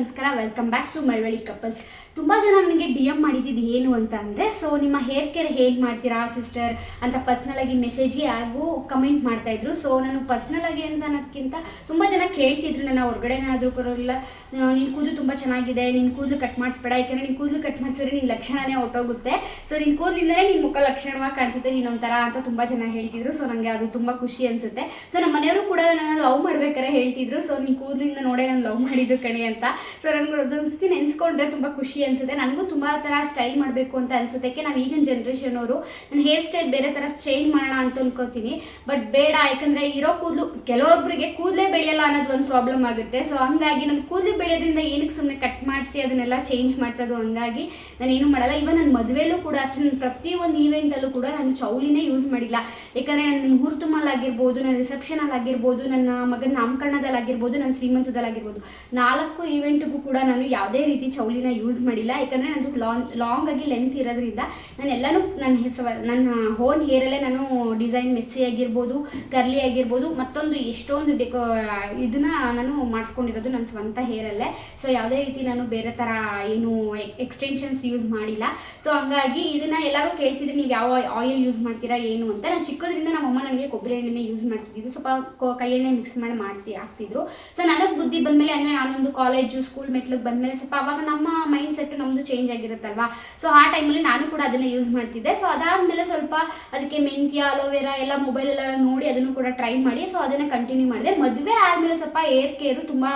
ನಮಸ್ಕಾರ, welcome back to Malavalli couples. ತುಂಬ ಜನ ನನಗೆ DM ಮಾಡಿದ್ದು ಏನು ಅಂತ ಅಂದರೆ, ಸೊ ನಿಮ್ಮ ಹೇರ್ ಕೇರ್ ಹೇಗೆ ಮಾಡ್ತೀರಾ ಸಿಸ್ಟರ್ ಅಂತ ಪರ್ಸ್ನಲಾಗಿ ಮೆಸೇಜ್ಗೆ ಹಾಗೂ ಕಮೆಂಟ್ ಮಾಡ್ತಾಯಿದ್ರು. ಸೊ ನಾನು ಪರ್ಸ್ನಲಾಗಿ ಅಂತ ಅನ್ನೋದಕ್ಕಿಂತ ತುಂಬ ಜನ ಕೇಳ್ತಿದ್ರು, ನನ್ನ ಹೊರಗಡೆ ಏನಾದರೂ ಪರವಾಗಿಲ್ಲ, ನಿನ್ನ ಕೂದಲು ತುಂಬ ಚೆನ್ನಾಗಿದೆ, ನಿನ್ನ ಕೂದಲು ಕಟ್ ಮಾಡಿಸ್ಬೇಡ, ಯಾಕೆಂದರೆ ನಿನ್ನ ಕೂದಲು ಕಟ್ ಮಾಡಿಸಿದ್ರೆ ನಿನ್ನ ಲಕ್ಷಣನೇ ಹೊಟ್ಟೋಗುತ್ತೆ, ಸೊ ನಿನ್ನ ಕೂದಲಿಂದಲೇ ನಿನ್ನ ಮುಖ ಲಕ್ಷಣವಾಗಿ ಕಾಣಿಸುತ್ತೆ, ನೀನೊಂಥರ ಅಂತ ತುಂಬ ಜನ ಹೇಳ್ತಿದ್ರು. ಸೊ ನನಗೆ ಅದು ತುಂಬ ಖುಷಿ ಅನಿಸುತ್ತೆ. ಸೊ ನಮ್ಮ ಮನೆಯವರು ಕೂಡ ನನ್ನ ಲವ್ ಮಾಡ್ಬೇಕಾದ್ರೆ ಹೇಳ್ತಿದ್ರು, ಸೊ ನಿನ್ನ ಕೂದಲಿಂದ ನೋಡೇ ನಾನು ಲವ್ ಮಾಡಿದ್ದು ಕಣೆ ಅಂತ. ಸೊ ನನಗೆ ಅದೊಂದ್ಸತಿ ನೆನೆಸ್ಕೊಂಡ್ರೆ ತುಂಬ ಖುಷಿ ಅನಿಸುತ್ತೆ. ನನಗೂ ತುಂಬ ಥರ ಸ್ಟೈಲ್ ಮಾಡಬೇಕು ಅಂತ ಅನಿಸುತ್ತೆ. ನಾವು ಈಗಿನ ಜನ್ರೇಷನ್ ಅವರು ನನ್ನ ಹೇರ್ ಸ್ಟೈಲ್ ಬೇರೆ ಥರ ಚೇಂಜ್ ಮಾಡೋಣ ಅಂತ ಅನ್ಕೋತೀನಿ, ಬಟ್ ಬೇಡ, ಯಾಕಂದರೆ ಇರೋ ಕೂದಲು ಕೆಲವೊಬ್ಬರಿಗೆ ಕೂದಲೇ ಬೆಳೆಯಲ್ಲ ಅನ್ನೋದು ಒಂದು ಪ್ರಾಬ್ಲಮ್ ಆಗುತ್ತೆ. ಸೊ ಹಂಗಾಗಿ ನನ್ನ ಕೂದಲು ಬೆಳೆಯೋದ್ರಿಂದ ಏನಕ್ಕೆ ಸುಮ್ಮನೆ ಕಟ್ ಮಾಡಿಸಿ ಅದನ್ನೆಲ್ಲ ಚೇಂಜ್ ಮಾಡಿಸೋದು, ಹಂಗಾಗಿ ನಾನೇನು ಮಾಡಲ್ಲ. ಇವನ್ ನನ್ನ ಮದುವೆಲೂ ಕೂಡ ಅಷ್ಟೇ, ನನ್ನ ಪ್ರತಿಯೊಂದು ಈವೆಂಟಲ್ಲೂ ಕೂಡ ನಾನು ಚೌಲಿನೇ ಯೂಸ್ ಮಾಡಿಲ್ಲ. ಯಾಕಂದರೆ ನನ್ನ ಮುಹೂರ್ತಮಲ್ಲಾಗಿರ್ಬೋದು, ನನ್ನ ರಿಸೆಪ್ಷನಲ್ಲಿ ಆಗಿರ್ಬೋದು, ನನ್ನ ಮಗನ ನಾಮಕರಣದಲ್ಲಿ ಆಗಿರ್ಬೋದು, ನನ್ನ ಶ್ರೀಮಂತದಲ್ಲಿ ಆಗಿರ್ಬೋದು, 4 ಈವೆಂಟ್ಗೂ ಕೂಡ ನಾನು ಯಾವುದೇ ರೀತಿ ಚೌಲಿನ ಯೂಸ್ ಮಾಡಿಲ್ಲ. ಯಾಕಂದರೆ ನಂದು ಲಾಂಗ್ ಆಗಿ ಲೆಂತ್ ಇರೋದ್ರಿಂದ ನಾನು ಎಲ್ಲನೂ ನನ್ನ ಓನ್ ಹೇರಲ್ಲೇ ನಾನು ಡಿಸೈನ್ ಮೆಚ್ಚಿ ಆಗಿರ್ಬೋದು, ಕರ್ಲಿ ಆಗಿರ್ಬೋದು, ಮತ್ತೊಂದು ಎಷ್ಟೊಂದು ಇದನ್ನ ನಾನು ಮಾಡಿಸ್ಕೊಂಡಿರೋದು ನನ್ನ ಸ್ವಂತ ಹೇರಲ್ಲೇ. ಸೊ ಯಾವುದೇ ರೀತಿ ನಾನು ಬೇರೆ ಥರ ಏನು ಎಕ್ಸ್ಟೆನ್ಷನ್ಸ್ ಯೂಸ್ ಮಾಡಿಲ್ಲ. ಸೊ ಹಂಗಾಗಿ ಇದನ್ನು ಎಲ್ಲರೂ ಕೇಳ್ತಿದ್ರೆ ನೀವು ಯಾವ ಆಯಿಲ್ ಯೂಸ್ ಮಾಡ್ತೀರಾ ಏನು ಅಂತ. ನಾನು ಚಿಕ್ಕದ್ರಿಂದ ನಮ್ಮಮ್ಮ ನನಗೆ ಕೊಬ್ಬರಿ ಎಣ್ಣೆನೇ ಯೂಸ್ ಮಾಡ್ತಿದ್ದು, ಸ್ವಲ್ಪ ಕೈ ಎಣ್ಣೆ ಮಿಕ್ಸ್ ಮಾಡಿ ಹಾಕ್ತಿದ್ರು. ಸೊ ನನಗೆ ಬುದ್ಧಿ ಬಂದಮೇಲೆ, ಅಂದರೆ ನಾನೊಂದು ಕಾಲೇಜು ಸ್ಕೂಲ್ ಮೆಟ್ಲಿಗೆ ಬಂದಮೇಲೆ ಸ್ವಲ್ಪ ಅವಾಗ ನಮ್ಮ ಮೈಂಡ್ ಸೆಟ್ ನಮ್ಮದು ಚೇಂಜ್ ಆಗಿರುತ್ತಲ್ವಾ. ಸೊ ಆ ಟೈಮಲ್ಲಿ ನಾನು ಕೂಡ ಅದನ್ನು ಯೂಸ್ ಮಾಡ್ತಿದ್ದೆ. ಸೊ ಅದಾದಮೇಲೆ ಸ್ವಲ್ಪ ಅದಕ್ಕೆ ಮೆಂತ್ಯ, ಅಲೋವೆರಾ ಎಲ್ಲ ಮೊಬೈಲೆಲ್ಲ ನೋಡಿ ಅದನ್ನು ಕೂಡ ಟ್ರೈ ಮಾಡಿ, ಸೊ ಅದನ್ನು ಕಂಟಿನ್ಯೂ ಮಾಡಿದೆ. ಮದುವೆ ಆದಮೇಲೆ ಸ್ವಲ್ಪ ಏರ್ ಕೇರು ತುಂಬ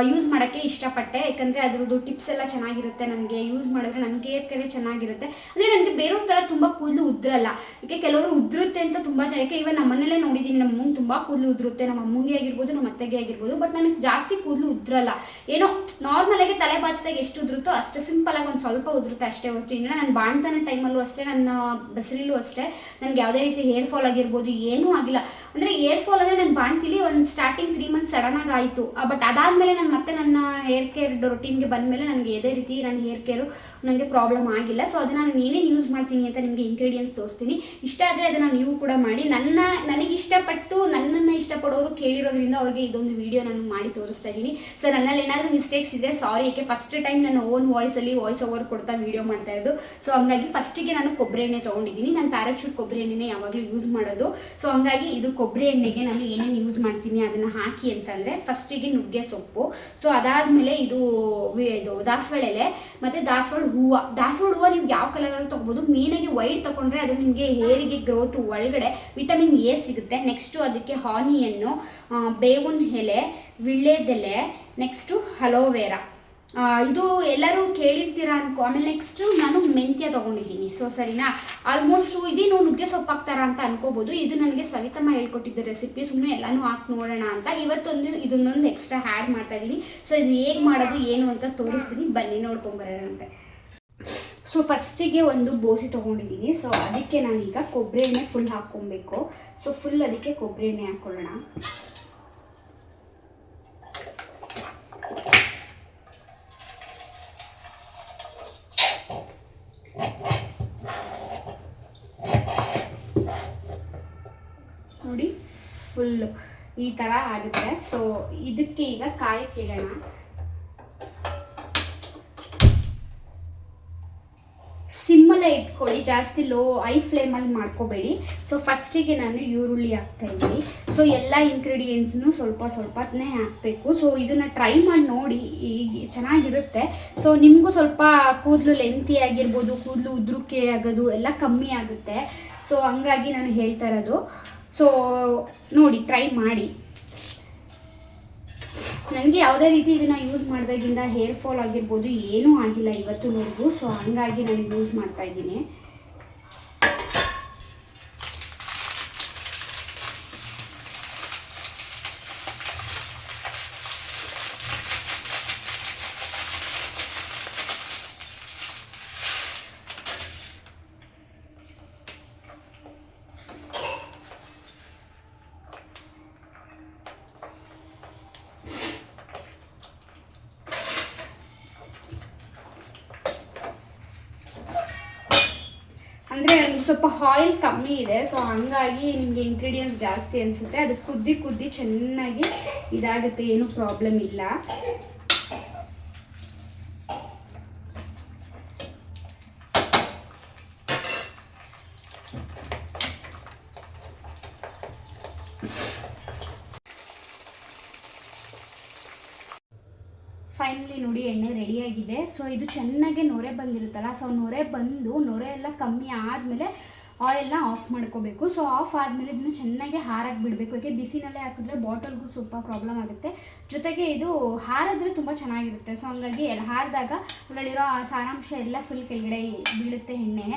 ಯೂಸ್ ಮಾಡೋಕ್ಕೆ ಇಷ್ಟಪಟ್ಟೆ, ಯಾಕಂದರೆ ಅದ್ರದ್ದು ಟಿಪ್ಸ್ ಎಲ್ಲ ಚೆನ್ನಾಗಿರುತ್ತೆ. ನನಗೆ ಯೂಸ್ ಮಾಡಿದ್ರೆ ನನಗೆ ಏರ್ ಕೇರೇ ಚೆನ್ನಾಗಿರುತ್ತೆ. ಅಂದರೆ ನನಗೆ ಬೇರೆಯವ್ರ ಥರ ತುಂಬ ಕೂದಲು ಉದ್ರಲ್ಲ. ಯಾಕೆ ಕೆಲವರು ಉದುರುತ್ತೆ ಅಂತ ತುಂಬ ಜನ, ಯಾಕೆ ಇವನ್ ನಮ್ಮನೇಲೇ ನೋಡಿದ್ದೀನಿ, ನಮ್ಮ ಅಮ್ಮಂಗೆ ತುಂಬ ಕೂದಲು ಉದುರುತ್ತೆ, ನಮ್ಮ ಅಮ್ಮಂಗೆ ಆಗಿರ್ಬೋದು, ನಮ್ಮ ಅತ್ತೆಗೆ ಆಗಿರ್ಬೋದು. ಬಟ್ ನನಗೆ ಜಾಸ್ತಿ ಕೂದಲು ಉದ್ರಲ್ಲ, ಏನೋ ನಾರ್ಮಲಾಗಿ ತಲೆ ಬಾಚಿದಾಗ ಎಷ್ಟು ಉದುರುತ್ತೋ ಅಷ್ಟು ಸಿಂಪಲಾಗಿ ಒಂದು ಸ್ವಲ್ಪ ಉದುರುತ್ತೆ ಅಷ್ಟೇ ಹೊರತು. ಇಲ್ಲ ನಾನು ಬಾಣ್ತನ ಟೈಮಲ್ಲೂ ಅಷ್ಟೇ, ನನ್ನ ಬಸರಿಲೂ ಅಷ್ಟೇ ನನಗೆ ಯಾವುದೇ ರೀತಿ ಹೇರ್ ಫಾಲ್ ಆಗಿರ್ಬೋದು ಏನೂ ಆಗಿಲ್ಲ. ಅಂದರೆ ಏರ್ ಫಾಲ್ ಅಂದರೆ ನಾನು ಬಾಣ್ತಿಲಿ ಒಂದು ಸ್ಟಾರ್ಟಿಂಗ್ 3 ಮಂತ್ಸ್ ಸಡನ್ನಾಗಿ ಆಯಿತು. ಬಟ್ ಅದಾದಮೇಲೆ ನಾನು ಮತ್ತೆ ನನ್ನ ಹೇರ್ ಕೇರ್ ರೊಟೀನ್ಗೆ ಬಂದಮೇಲೆ ನನಗೆ ಯಾವುದೇ ರೀತಿ ನನ್ನ ಹೇರ್ ಕೇರು ನನಗೆ ಪ್ರಾಬ್ಲಮ್ ಆಗಿಲ್ಲ. ಸೊ ಅದನ್ನು ನಾನು ಏನೇನು ಯೂಸ್ ಮಾಡ್ತೀನಿ ಅಂತ ನಿಮಗೆ ಇಂಗ್ರೀಡಿಯೆಂಟ್ಸ್ ತೋರಿಸ್ತೀನಿ. ಇಷ್ಟ ಆದರೆ ಅದನ್ನು ನೀವು ಕೂಡ ಮಾಡಿ. ನನಗೆ ಇಷ್ಟಪಟ್ಟು ನನ್ನನ್ನು ಇಷ್ಟಪಡೋರು ಕೇಳಿರೋದ್ರಿಂದ ಅವ್ರಿಗೆ ಇದೊಂದು ವಿಡಿಯೋ ನಾನು ಮಾಡಿ ತೋರಿಸ್ತಾ ಇದ್ದೀನಿ. ಸೊ ನನ್ನಲ್ಲಿ ಏನಾದರೂ ಮಿಸ್ಟೇಕ್ಸ್ ಇದೆ ಸಾರಿ, ಏಕೆ ಫಸ್ಟ್ ಟೈಮ್ ನನ್ನ ಓನ್ ವಾಯ್ಸಲ್ಲಿ ವಾಯ್ಸ್ ಓವರ್ ಕೊಡ್ತಾ ವೀಡಿಯೋ ಮಾಡ್ತಾ ಇರೋದು. ಸೊ ಹಂಗಾಗಿ ಫಸ್ಟಿಗೆ ನಾನು ಕೊಬ್ಬರಿ ಎಣ್ಣೆ ತೊಗೊಂಡಿದ್ದೀನಿ. ನಾನು ಪ್ಯಾರಾಚೂಟ್ ಕೊಬ್ಬರಿ ಎಣ್ಣೆನೇ ಯಾವಾಗಲೂ ಯೂಸ್ ಮಾಡೋದು. ಸೊ ಹಂಗಾಗಿ ಇದು ಕೊಬ್ಬರಿ ಎಣ್ಣೆಗೆ ನಾನು ಏನೇನು ಯೂಸ್ ಮಾಡ್ತೀನಿ ಅದನ್ನು ಹಾಕಿ ಅಂತಂದರೆ, ಫಸ್ಟಿಗೆ ನುಗ್ಗೆ ಸೊಪ್ಪು, ಸೊ ಅದಾದಮೇಲೆ ಇದು ದಾಸವಾಳ ಎಲೆ ಮತ್ತು ದಾಸವಾಳ ಹೂವು ನೀವು ಯಾವ ಕಲರಲ್ಲಿ ತೊಗೋಬೋದು. ಮೇನಾಗಿ ವೈಟ್ ತೊಗೊಂಡ್ರೆ ಅದು ನಿಮಗೆ ಹೇರಿಗೆ ಗ್ರೋತ್ ಒಳಗಡೆ ವಿಟಮಿನ್ ಎ ಸಿಗುತ್ತೆ. ನೆಕ್ಸ್ಟು ಅದಕ್ಕೆ ಆನಿಯನ್ನು, ಬೇವಿನ ಎಲೆ, ವಿಳ್ಯದೆಲೆ, ನೆಕ್ಸ್ಟು ಅಲೋವೆರಾ, ಇದು ಎಲ್ಲರೂ ಕೇಳಿರ್ತೀರಾ ಆಮೇಲೆ ನೆಕ್ಸ್ಟು ನಾನು ಮೆಂತ್ಯ ತೊಗೊಂಡಿದ್ದೀನಿ. ಸೊ ಸರಿನಾ, ಆಲ್ಮೋಸ್ಟು ಇದೇನು ನುಗ್ಗೆ ಸೊಪ್ಪು ಹಾಕ್ತಾರ ಅಂತ ಅನ್ಕೋಬೋದು. ಇದು ನನಗೆ ಸವಿತಮ್ಮ ಹೇಳ್ಕೊಟ್ಟಿದ್ದು ರೆಸಿಪಿ, ಸುಮ್ಮನೆ ಎಲ್ಲನೂ ಹಾಕಿ ನೋಡೋಣ ಅಂತ ಇದನ್ನೊಂದು ಎಕ್ಸ್ಟ್ರಾ ಆ್ಯಡ್ ಮಾಡ್ತಾ ಇದ್ದೀನಿ. ಸೊ ಇದು ಹೇಗೆ ಮಾಡೋದು ಏನು ಅಂತ ತೋರಿಸ್ತೀನಿ, ಬನ್ನಿ ನೋಡ್ಕೊಂಬರೋಣಂತೆ. ಸೊ ಫಸ್ಟಿಗೆ ಒಂದು ಬೋಸಿ ತೊಗೊಂಡಿದ್ದೀನಿ. ಸೊ ಅದಕ್ಕೆ ನಾನೀಗ ಕೊಬ್ಬರಿ ಎಣ್ಣೆ ಫುಲ್ ಹಾಕ್ಕೊಬೇಕು. ಸೊ ಫುಲ್ ಅದಕ್ಕೆ ಕೊಬ್ಬರಿ ಎಣ್ಣೆ ಹಾಕ್ಕೊಳ್ಳೋಣ. ನೋಡಿ ಫುಲ್ಲು ಈ ಥರ ಆಗುತ್ತೆ. ಸೊ ಇದಕ್ಕೆ ಈಗ ಕಾಯಕ್ಕೆ ಇಡೋಣ. ಸಿಮ್ಮಲ್ಲೇ ಇಟ್ಕೊಳ್ಳಿ, ಜಾಸ್ತಿ ಹೈ ಫ್ಲೇಮಲ್ಲಿ ಮಾಡ್ಕೋಬೇಡಿ. ಸೊ ಫಸ್ಟಿಗೆ ನಾನು ಈರುಳ್ಳಿ ಹಾಕ್ತಾಯಿದ್ದೀನಿ. ಸೊ ಎಲ್ಲ ಇಂಗ್ರೀಡಿಯೆಂಟ್ಸ್ನು ಸ್ವಲ್ಪನೇ ಹಾಕಬೇಕು. ಸೊ ಇದನ್ನು ಟ್ರೈ ಮಾಡಿ ನೋಡಿ, ಈಗ ಚೆನ್ನಾಗಿರುತ್ತೆ. ಸೊ ನಿಮಗೂ ಸ್ವಲ್ಪ ಕೂದಲು ಲೆಂತಿ ಆಗಿರ್ಬೋದು, ಕೂದಲು ಉದುರುಕೆ ಆಗೋದು ಎಲ್ಲ ಕಮ್ಮಿ ಆಗುತ್ತೆ. ಸೊ ಹಂಗಾಗಿ ನಾನು ಹೇಳ್ತಾ ಇರೋದು. ಸೊ ನೋಡಿ, ಟ್ರೈ ಮಾಡಿ. ನನಗೆ ಯಾವುದೇ ರೀತಿ ಇದನ್ನು ಯೂಸ್ ಮಾಡಿದಾಗಿಂದ ಹೇರ್ ಫಾಲ್ ಆಗಿರ್ಬೋದು ಏನೂ ಆಗಿಲ್ಲ ಇವತ್ತುವರೆಗೂ. ಸೊ ಹಂಗಾಗಿ ನಾನು ಯೂಸ್ ಮಾಡ್ತಾ ಇದ್ದೀನಿ. ಅಂದರೆ ಸ್ವಲ್ಪ ಆಯಿಲ್ ಕಮ್ಮಿ ಇದೆ. ಸೊ ಹಂಗಾಗಿ ನಿಮಗೆ ಇಂಗ್ರೀಡಿಯೆಂಟ್ಸ್ ಜಾಸ್ತಿ ಅನಿಸುತ್ತೆ. ಅದು ಕುದ್ದಿ ಚೆನ್ನಾಗಿ ಇದಾಗುತ್ತೆ, ಏನೂ ಪ್ರಾಬ್ಲಮ್ ಇಲ್ಲ. ಫೈನಲಿ ನೋಡಿ ಎಣ್ಣೆ ರೆಡಿಯಾಗಿದೆ. ಸೊ ಇದು ಚೆನ್ನಾಗಿ ನೊರೆ ಬಂದಿರುತ್ತಲ್ಲ, ಸೊ ನೊರೆ ಎಲ್ಲ ಕಮ್ಮಿ ಆದಮೇಲೆ ಆಯಿಲ್ನ ಆಫ್ ಮಾಡ್ಕೋಬೇಕು. ಸೊ ಆಫ್ ಆದಮೇಲೆ ಇದನ್ನು ಚೆನ್ನಾಗಿ ಹಾರಕ್ಕೆ ಬಿಡಬೇಕು. ಯಾಕೆ ಬಿಸಿನಲ್ಲೇ ಹಾಕಿದ್ರೆ ಬಾಟಲ್ಗೂ ಸ್ವಲ್ಪ ಪ್ರಾಬ್ಲಮ್ ಆಗುತ್ತೆ, ಜೊತೆಗೆ ಇದು ಹಾರಿದ್ರೆ ತುಂಬ ಚೆನ್ನಾಗಿರುತ್ತೆ. ಸೊ ಹಂಗಾಗಿ ಹಾರಿದಾಗ ಅದರಲ್ಲಿರೋ ಸಾರಾಂಶ ಎಲ್ಲ ಫುಲ್ ಕೆಳಗಡೆ ಬೀಳುತ್ತೆ ಎಣ್ಣೆ.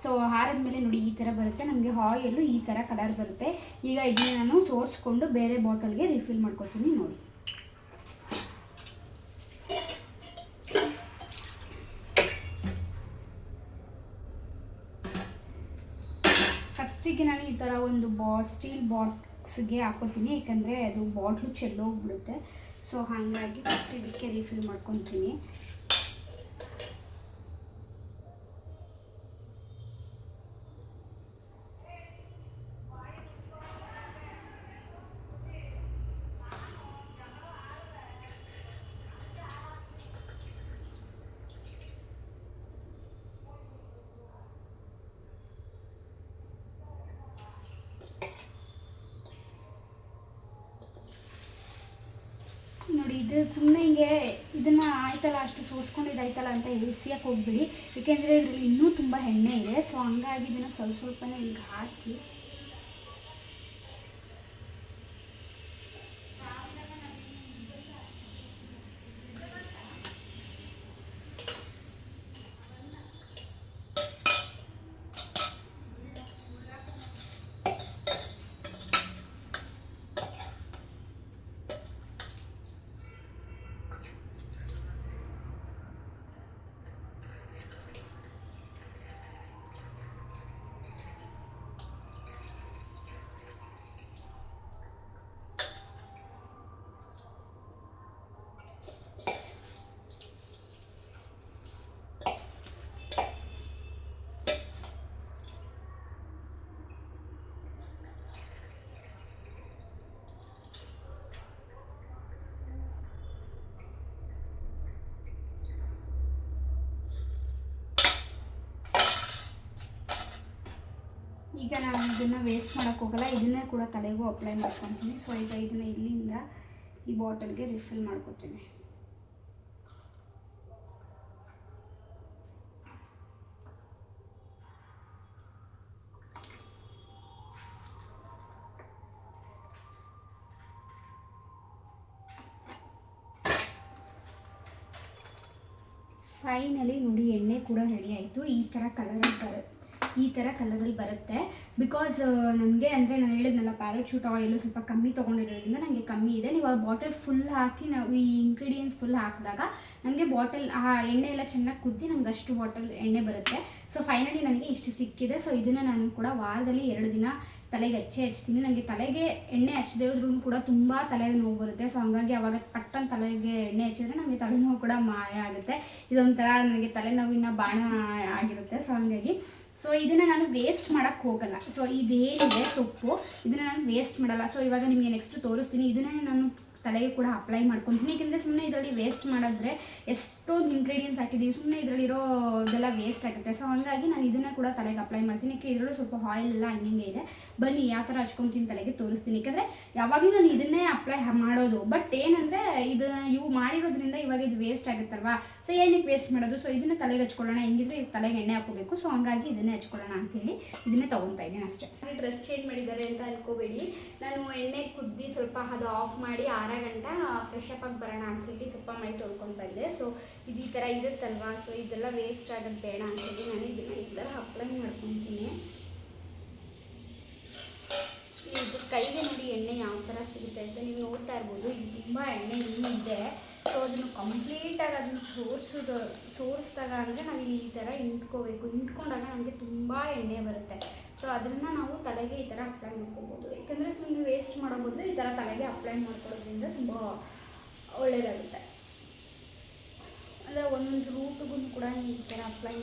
ಸೊ ಹಾರಿದ್ಮೇಲೆ ನೋಡಿ ಈ ಥರ ಬರುತ್ತೆ, ನಮಗೆ ಆಯಿಲು ಈ ಥರ ಕಲರ್ ಬರುತ್ತೆ. ಈಗ ಇದನ್ನ ನಾನು ಸೋರಿಸ್ಕೊಂಡು ಬೇರೆ ಬಾಟಲ್ಗೆ ರಿಫಿಲ್ ಮಾಡ್ಕೊತೀನಿ ನೋಡಿ. ಫಸ್ಟಿಗೆ ನಾನು ಈ ಥರ ಒಂದು ಸ್ಟೀಲ್ ಬಾಕ್ಸ್ಗೆ ಹಾಕೋತೀನಿ, ಯಾಕಂದರೆ ಅದು ಬಾಟ್ಲು ಚೆಲ್ಲೋಗ್ಬಿಡುತ್ತೆ. ಸೊ ಹಾಗಾಗಿ ಫಸ್ಟ್ ಇದಕ್ಕೆ ರಿಫಿಲ್ ಮಾಡ್ಕೊತೀನಿ. ನೋಡಿ ಇದು ಸುಮ್ಮನೆ ಹಿಂಗೆ ಇದನ್ನು ಆಯ್ತಲ್ಲ ಅಷ್ಟು ಸೋಸ್ಕೊಂಡಿದ್ದಾಯ್ತಲ್ಲ ಅಂತ ಎಸಿಯಕ್ಕೆ ಹೋಗ್ಬಿಡಿ, ಏಕೆಂದರೆ ಇದರಲ್ಲಿ ಇನ್ನೂ ತುಂಬ ಎಣ್ಣೆ ಇದೆ. ಸೊ ಹಂಗಾಗಿ ಇದನ್ನು ಸ್ವಲ್ಪನೇ ಹಿಂಗೆ ಹಾಕಿ ಈಗ ನಾನು ಇದನ್ನು ವೇಸ್ಟ್ ಮಾಡೋಕ್ಕೆ ಹೋಗಲ್ಲ, ಇದನ್ನೇ ಕೂಡ ತಲೆಗೂ ಅಪ್ಲೈ ಮಾಡ್ಕೊತೀನಿ. ಸೊ ಈಗ ಇದನ್ನು ಇಲ್ಲಿಂದ ಈ ಬಾಟಲ್ಗೆ ರಿಫಿಲ್ ಮಾಡ್ಕೊತೀನಿ. ಫೈನಲಿ ನೋಡಿ ಎಣ್ಣೆ ಕೂಡ ರೆಡಿ ಆಯಿತು. ಈ ಥರ ಕಲರಲ್ಲಿ ಬರುತ್ತೆ. ಬಿಕಾಸ್ ನನಗೆ ಅಂದರೆ ನಾನು ಹೇಳಿದ್ನಲ್ಲ ಪ್ಯಾರಾಚೂಟ್ ಆಯಿಲು ಸ್ವಲ್ಪ ಕಮ್ಮಿ ತೊಗೊಂಡಿರೋದ್ರಿಂದ ನನಗೆ ಕಮ್ಮಿ ಇದೆ. ನೀವು ಆ ಬಾಟಲ್ ಫುಲ್ ಹಾಕಿ ನಾವು ಈ ಇಂಗ್ರೀಡಿಯೆಂಟ್ಸ್ ಫುಲ್ ಹಾಕಿದಾಗ ನಮಗೆ ಬಾಟಲ್ ಆ ಎಣ್ಣೆ ಎಲ್ಲ ಚೆನ್ನಾಗಿ ಕುದ್ದಿ ನಮ್ಗೆ ಅಷ್ಟು ಬಾಟಲ್ ಎಣ್ಣೆ ಬರುತ್ತೆ. ಸೊ ಫೈನಲಿ ನನಗೆ ಇಷ್ಟು ಸಿಕ್ಕಿದೆ. ಸೊ ಇದನ್ನು ನಾನು ಕೂಡ ವಾರದಲ್ಲಿ 2 ದಿನ ತಲೆಗೆ ಹಚ್ತೀನಿ. ನನಗೆ ತಲೆಗೆ ಎಣ್ಣೆ ಹಚ್ಚದೇ ಹೋದ್ರೂ ಕೂಡ ತುಂಬ ತಲೆನೋವು ಬರುತ್ತೆ. ಸೊ ಹಂಗಾಗಿ ಅವಾಗ ಪಟ್ಟನ್ ತಲೆಗೆ ಎಣ್ಣೆ ಹಚ್ಚಿದ್ರೆ ನಮಗೆ ತಲೆನೋವು ಕೂಡ ಮಾಯ ಆಗುತ್ತೆ. ಇದೊಂಥರ ನನಗೆ ತಲೆನೋವಿನ ಬಾಣ ಆಗಿರುತ್ತೆ. ಸೊ ಹಂಗಾಗಿ ಇದನ್ನು ನಾನು ವೇಸ್ಟ್ ಮಾಡೋಕ್ಕೆ ಹೋಗಲ್ಲ. ಸೊ ಇದೇನಿದೆ ಸೊಪ್ಪು, ಇದನ್ನು ನಾನು ವೇಸ್ಟ್ ಮಾಡಲ್ಲ. ಸೊ ಇವಾಗ ನಿಮಗೆ ನೆಕ್ಸ್ಟ್ ತೋರಿಸ್ತೀನಿ. ಇದನ್ನೇ ನಾನು ತಲೆಗೆ ಕೂಡ ಅಪ್ಲೈ ಮಾಡ್ಕೊತೀನಿ, ಏಕೆಂದರೆ ಸುಮ್ಮನೆ ಇದರಲ್ಲಿ ವೇಸ್ಟ್ ಮಾಡಿದ್ರೆ ಎಷ್ಟೊಂದು ಇಂಗ್ರೀಡಿಯೆಂಟ್ಸ್ ಹಾಕಿದ್ದೀವಿ, ಸುಮ್ಮನೆ ಇದರಲ್ಲಿರೋದೆಲ್ಲ ವೇಸ್ಟ್ ಆಗುತ್ತೆ. ಸೊ ಹಂಗಾಗಿ ನಾನು ಇದನ್ನು ಕೂಡ ತಲೆಗೆ ಅಪ್ಲೈ ಮಾಡ್ತೀನಿ. ಯಾಕೆ ಇದರಲ್ಲೂ ಸ್ವಲ್ಪ ಆಯಿಲ್ ಎಲ್ಲ ಹಂಗೆ ಇದೆ. ಬನ್ನಿ ಯಾವ ಥರ ಹಚ್ಕೊತೀನಿ ತಲೆಗೆ ತೋರಿಸ್ತೀನಿ. ಯಾಕಂದರೆ ಯಾವಾಗಲೂ ನಾನು ಇದನ್ನೇ ಅಪ್ಲೈ ಮಾಡೋದು, ಬಟ್ ಏನಂದರೆ ಇವು ಮಾಡಿರೋದ್ರಿಂದ ಇವಾಗ ಇದು ವೇಸ್ಟ್ ಆಗುತ್ತಲ್ವಾ. ಸೊ ಏನಕ್ಕೆ ವೇಸ್ಟ್ ಮಾಡೋದು, ಸೊ ಇದನ್ನು ತಲೆಗೆ ಹಚ್ಕೊಳ್ಳೋಣ, ಹೆಂಗಿದ್ರೆ ಈಗ ತಲೆಗೆ ಎಣ್ಣೆ ಹಾಕೋಬೇಕು. ಸೊ ಹಂಗಾಗಿ ಇದನ್ನೇ ಹಚ್ಕೊಳ್ಳೋಣ ಅಂತೇಳಿ ಇದನ್ನೇ ತೊಗೊತಾ ಇದ್ದೀನಿ ಅಷ್ಟೇ. ಡ್ರೆಸ್ ಚೇಂಜ್ ಮಾಡಿದ್ದಾರೆ ಅಂತ ಅನ್ಕೋಬೇಡಿ. ನಾನು ಎಣ್ಣೆ ಕುದ್ದಿ ಸ್ವಲ್ಪ ಅದು ಆಫ್ ಮಾಡಿ 6 ಗಂಟೆ ಫ್ರೆಶ್ ಅಪ್ ಆಗಿ ಬರೋಣ ಅಂಥೇಳಿ ಸ್ವಲ್ಪ ಮೈ ತೊಳ್ಕೊಂಡು ಬಂದೆ. ಸೊ ಈ ಥರ ಇರುತ್ತಲ್ವಾ, ಸೊ ಇದೆಲ್ಲ ವೇಸ್ಟ್ ಆಗೋದು ಬೇಡ ಅಂಥೇಳಿ ನಾನು ಇದನ್ನು ಈ ಥರ ಅಪ್ಲೈ ಮಾಡ್ಕೊತೀನಿ. ಇದು ಕೈಗೆ ನೋಡಿ ಎಣ್ಣೆ ಯಾವ ಥರ ಸಿಗುತ್ತೆ ಅಂತ ನೀವು ನೋಡ್ತಾ ಇರ್ಬೋದು. ಇದು ತುಂಬ ಎಣ್ಣೆ ಇನ್ನೂ ಇದೆ. ಸೊ ಅದನ್ನು ಕಂಪ್ಲೀಟಾಗಿ ಅದನ್ನು ಸೋರಿಸಿದಾಗ ಅಂದರೆ ನಾವು ಈ ಥರ ಇಂಟ್ಕೊಂಡಾಗ ನಮಗೆ ತುಂಬ ಎಣ್ಣೆ ಬರುತ್ತೆ. ಸೊ ಅದನ್ನು ನಾವು ತಲೆಗೆ ಈ ಥರ ಅಪ್ಲೈ ಮಾಡ್ಕೋಬೋದು. ಯಾಕಂದರೆ ಸುಮ್ಮನೆ ವೇಸ್ಟ್ ಮಾಡೋ ಬದಲು ಈ ಥರ ತಲೆಗೆ ಅಪ್ಲೈ ಮಾಡ್ಕೊಳ್ಳೋದ್ರಿಂದ ತುಂಬ ಒಳ್ಳೆಯದಾಗುತ್ತೆ. ಅಂದರೆ ಒಂದೊಂದು ರೂಟ್ಗೂ ಕೂಡ ಈ ಥರ ಅಪ್ಲೈ